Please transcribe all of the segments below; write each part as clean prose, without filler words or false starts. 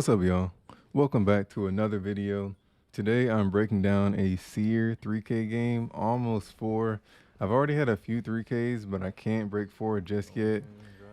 What's up, y'all? Welcome back to another video. Today I'm breaking down a Seer 3K game, almost 4. I've already had a few 3Ks, but I can't break 4 just yet.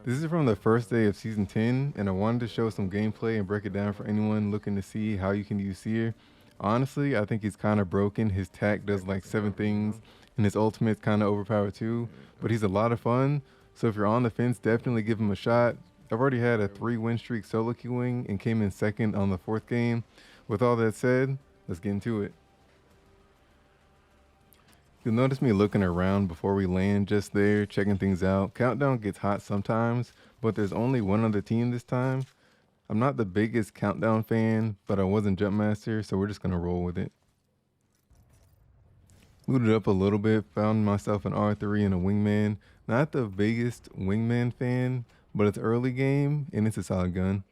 This is from the first day of Season 10, and I wanted to show some gameplay and break it down for anyone looking to see how you can use Seer. Honestly, I think he's kind of broken. His tack does like 7 things, and his ultimate's kind of overpowered too, but he's a lot of fun. So if you're on the fence, definitely give him a shot. I've already had a 3-win streak solo queuing and came in second on the 4th game. With all that said, let's get into it. You'll notice me looking around before we land, just there, checking things out. Countdown gets hot sometimes, but there's only one other team this time. I'm not the biggest Countdown fan, but I wasn't Jump Master, so we're just gonna roll with it. Looted up a little bit, found myself an R3 and a Wingman. Not the biggest Wingman fan, but it's early game and it's a solid gun.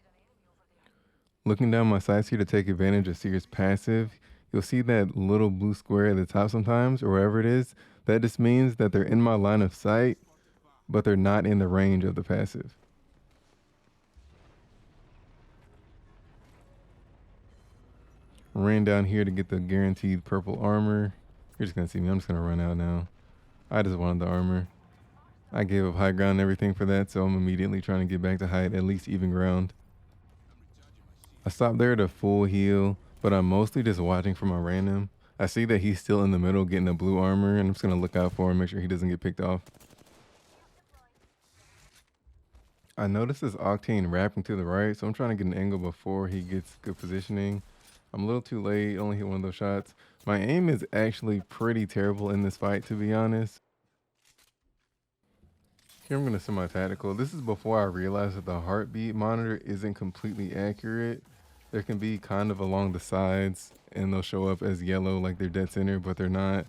Looking down my sights here to take advantage of Seer's passive, you'll see that little blue square at the top sometimes, or wherever it is. That just means that they're in my line of sight, but they're not in the range of the passive. Ran down here to get the guaranteed purple armor. You're just gonna see me, I'm just gonna run out now. I just wanted the armor. I gave up high ground and everything for that, so I'm immediately trying to get back to height, at least even ground. I stopped there to full heal, but I'm mostly just watching for my random. I see that he's still in the middle getting a blue armor, and I'm just gonna look out for him, make sure he doesn't get picked off. I noticed this Octane wrapping to the right, so I'm trying to get an angle before he gets good positioning. I'm a little too late, only hit one of those shots. My aim is actually pretty terrible in this fight, to be honest. Here I'm going to set my tactical. This is before I realized that the heartbeat monitor isn't completely accurate. There can be kind of along the sides, and they'll show up as yellow like they're dead center, but they're not.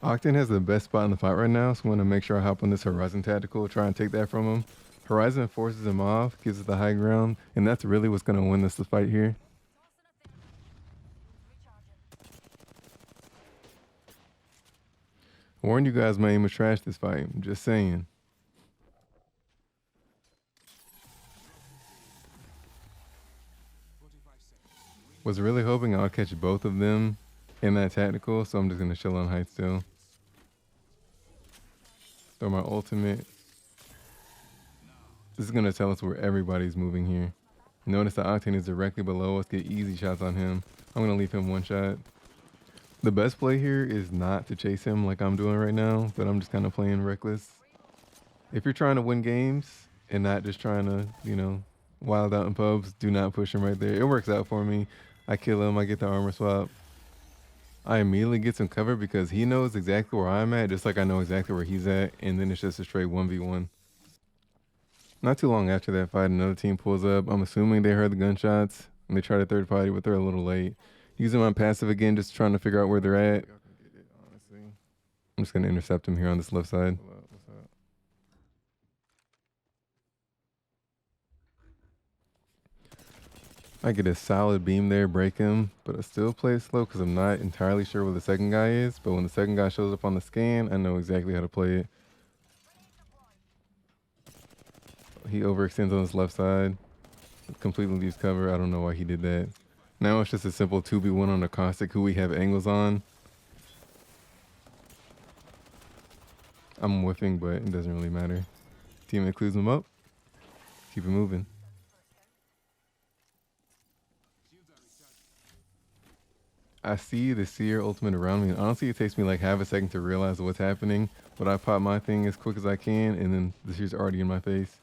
Octane has the best spot in the fight right now, so I'm going to make sure I hop on this Horizon tactical, try and take that from him. Horizon forces him off, gives us the high ground, and that's really what's going to win us the fight here. I warned you guys my aim was trash this fight. I'm just saying. Was really hoping I'll catch both of them in that tactical, so I'm just gonna chill on height still. Throw my ultimate. This is gonna tell us where everybody's moving here. Notice the Octane is directly below us, get easy shots on him. I'm gonna leave him one shot. The best play here is not to chase him like I'm doing right now, but I'm just kind of playing reckless. If you're trying to win games and not just trying to, wild out in pubs, do not push him right there. It works out for me. I kill him, I get the armor swap. I immediately get some cover because he knows exactly where I'm at, just like I know exactly where he's at, and then it's just a straight 1v1. Not too long after that fight, another team pulls up. I'm assuming they heard the gunshots, and they try to third party, but they're a little late. Using my passive again, just trying to figure out where they're at. I'm just going to intercept him here on this left side. I get a solid beam there, break him, but I still play it slow because I'm not entirely sure where the second guy is. But when the second guy shows up on the scan, I know exactly how to play it. He overextends on his left side, completely leaves cover. I don't know why he did that. Now it's just a simple 2v1 on a caustic who we have angles on. I'm whiffing, but it doesn't really matter. Teammate clues him up. Keep it moving. I see the Seer ultimate around me, and honestly it takes me like half a second to realize what's happening, but I pop my thing as quick as I can, and then the Seer's already in my face.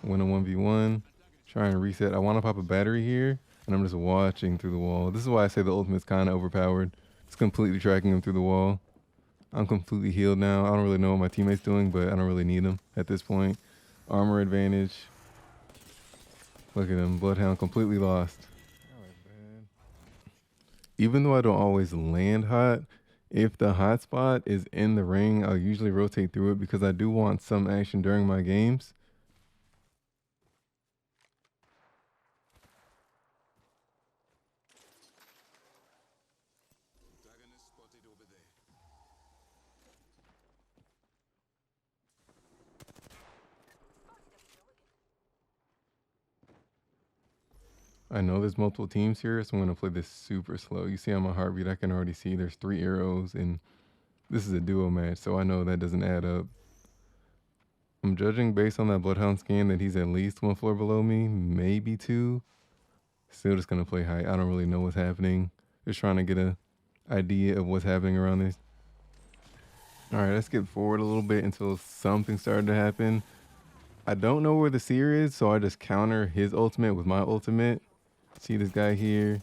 Win a 1v1. Try and reset. I want to pop a battery here, and I'm just watching through the wall. This is why I say the ultimate's kind of overpowered. It's completely tracking him through the wall. I'm completely healed now. I don't really know what my teammate's doing, but I don't really need him at this point. Armor advantage. Look at him. Bloodhound completely lost. Even though I don't always land hot, if the hot spot is in the ring, I'll usually rotate through it because I do want some action during my games. I know there's multiple teams here, so I'm going to play this super slow. You see on my heartbeat, I can already see there's 3 arrows, and this is a duo match, so I know that doesn't add up. I'm judging based on that Bloodhound scan that he's at least 1 floor below me, maybe 2. Still just going to play high. I don't really know what's happening. Just trying to get a idea of what's happening around this. All right, let's skip forward a little bit until something started to happen. I don't know where the Seer is, so I just counter his ultimate with my ultimate. See this guy here.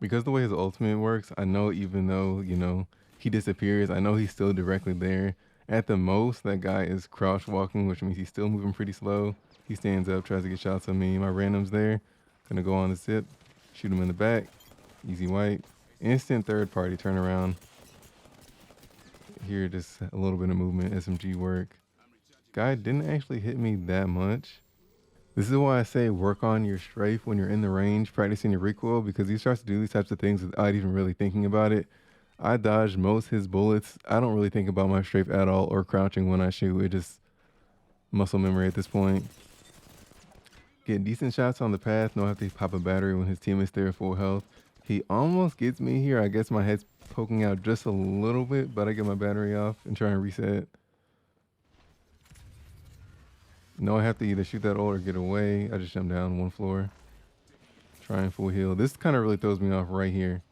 Because the way his ultimate works, I know even though, he disappears, I know he's still directly there. At the most, that guy is crouch walking, which means he's still moving pretty slow. He stands up, tries to get shots on me. My random's there. Gonna go on the zip, shoot him in the back. Easy wipe. Instant third party turnaround. Here, just a little bit of movement, SMG work. Guy didn't actually hit me that much. This is why I say work on your strafe when you're in the range, practicing your recoil, because he starts to do these types of things without even really thinking about it. I dodge most his bullets. I don't really think about my strafe at all or crouching when I shoot. It just muscle memory at this point. Get decent shots on the path. No have to pop a battery when his teammate's there full health. He almost gets me here. I guess my head's poking out just a little bit, but I get my battery off and try and reset. No, I have to either shoot that ult or get away. I just jump down 1 floor. Try and full heal. This kind of really throws me off right here.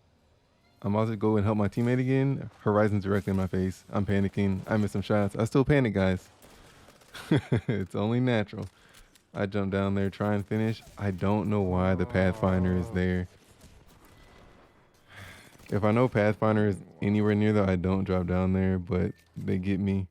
I'm about to go and help my teammate again. Horizon's directly in my face. I'm panicking. I miss some shots. I still panic, guys. It's only natural. I jump down there, try and finish. I don't know why the Pathfinder is there. If I know Pathfinder is anywhere near though, I don't drop down there, but they get me.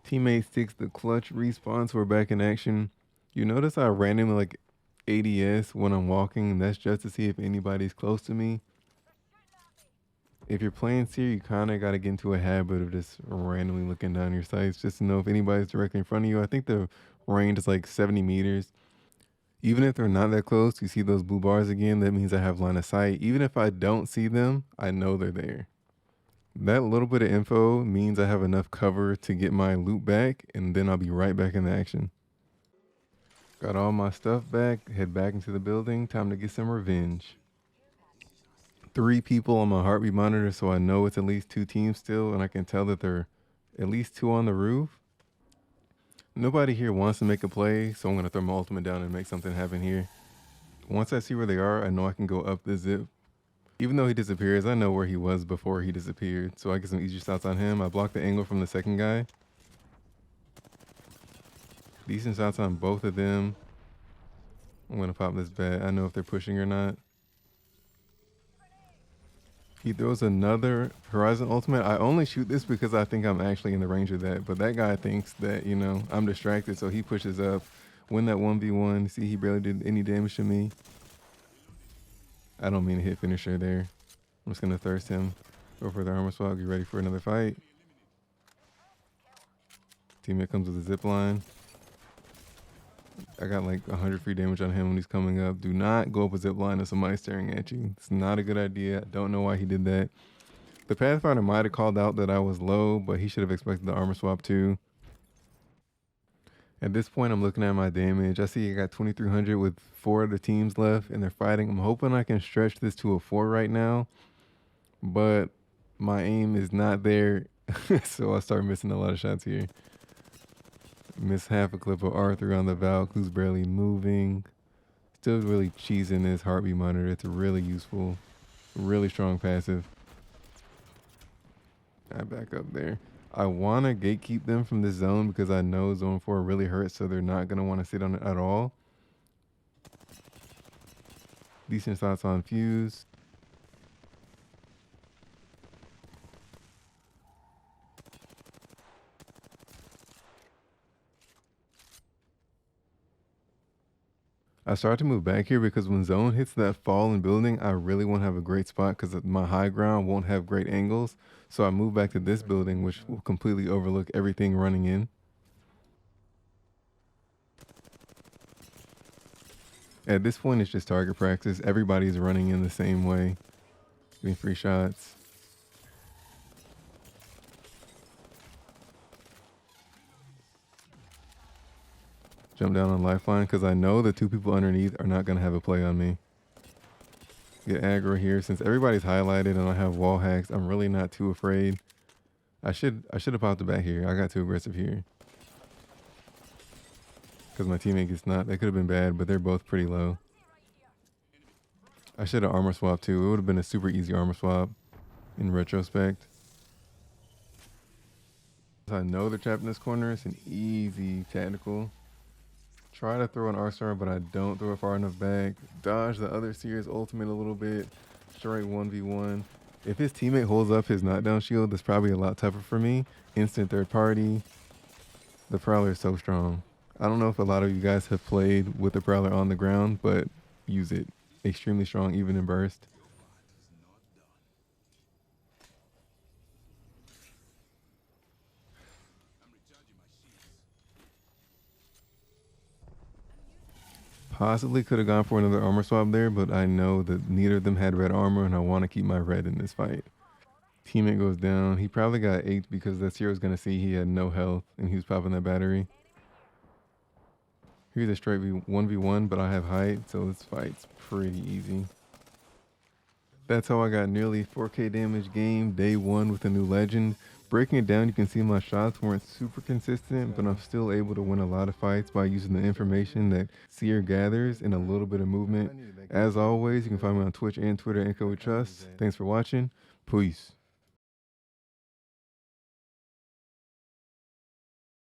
Teammate sticks the clutch respawn, so we're back in action. You notice I randomly like ADS when I'm walking, and that's just to see if anybody's close to me. If you're playing Seer, you kind of got to get into a habit of just randomly looking down your sights just to know if anybody's directly in front of you. I think the range is like 70 meters. Even if they're not that close, you see those blue bars again, that means I have line of sight. Even if I don't see them, I know they're there. That little bit of info means I have enough cover to get my loot back, and then I'll be right back in the action. Got all my stuff back, head back into the building, time to get some revenge. 3 people on my heartbeat monitor, so I know it's at least 2 teams still, and I can tell that there are at least 2 on the roof. Nobody here wants to make a play, so I'm going to throw my ultimate down and make something happen here. Once I see where they are, I know I can go up the zip. Even though he disappears, I know where he was before he disappeared, so I get some easy shots on him. I block the angle from the second guy. Decent shots on both of them. I'm going to pop this bat. I know if they're pushing or not. He throws another Horizon ultimate. I only shoot this because I think I'm actually in the range of that, but that guy thinks that, I'm distracted, so he pushes up, win that 1v1. See, he barely did any damage to me. I don't mean to hit finisher there. I'm just going to thirst him. Go for the armor swap. Get ready for another fight. Teammate comes with a zip line. I got like 100 free damage on him when he's coming up. Do not go up a zip line if somebody's staring at you. It's not a good idea. I don't know why he did that. The Pathfinder might have called out that I was low, but he should have expected the armor swap too. At this point, I'm looking at my damage. I see I got 2,300 with 4 of the teams left, and they're fighting. I'm hoping I can stretch this to a 4 right now, but my aim is not there, so I start missing a lot of shots here. Miss half a clip of Arthur on the Valk, who's barely moving. Still really cheesing this heartbeat monitor. It's really useful, really strong passive. I back up there. I want to gatekeep them from this zone because I know zone 4 really hurts, so they're not going to want to sit on it at all. Decent shots on Fuse. I start to move back here because when zone hits that fallen building, I really won't have a great spot because my high ground won't have great angles. So I move back to this building, which will completely overlook everything running in. At this point, it's just target practice. Everybody's running in the same way, getting free shots. Jump down on lifeline because I know the two people underneath are not going to have a play on me. Get aggro here. Since everybody's highlighted and I have wall hacks, I'm really not too afraid. I should have popped it back here. I got too aggressive here. Because my teammate gets not. That could have been bad, but they're both pretty low. I should have armor swapped too. It would have been a super easy armor swap in retrospect. I know they're trapped in this corner. It's an easy tactical. Try to throw an R-Star, but I don't throw it far enough back. Dodge the other Seer's ultimate a little bit. Straight 1v1. If his teammate holds up his knockdown shield, that's probably a lot tougher for me. Instant third party. The Prowler is so strong. I don't know if a lot of you guys have played with the Prowler on the ground, but use it. Extremely strong, even in burst. Possibly could have gone for another armor swap there, but I know that neither of them had red armor, and I want to keep my red in this fight. Teammate goes down. He probably got 8 because that Seer was going to see he had no health, and he was popping that battery. Here's a straight 1v1, but I have height, so this fight's pretty easy. That's how I got nearly 4k damage game, day 1 with a new legend. Breaking it down, you can see my shots weren't super consistent, but I'm still able to win a lot of fights by using the information that Seer gathers and a little bit of movement. As always, you can find me on Twitch and Twitter, Echo with Trust. Thanks for watching. Peace.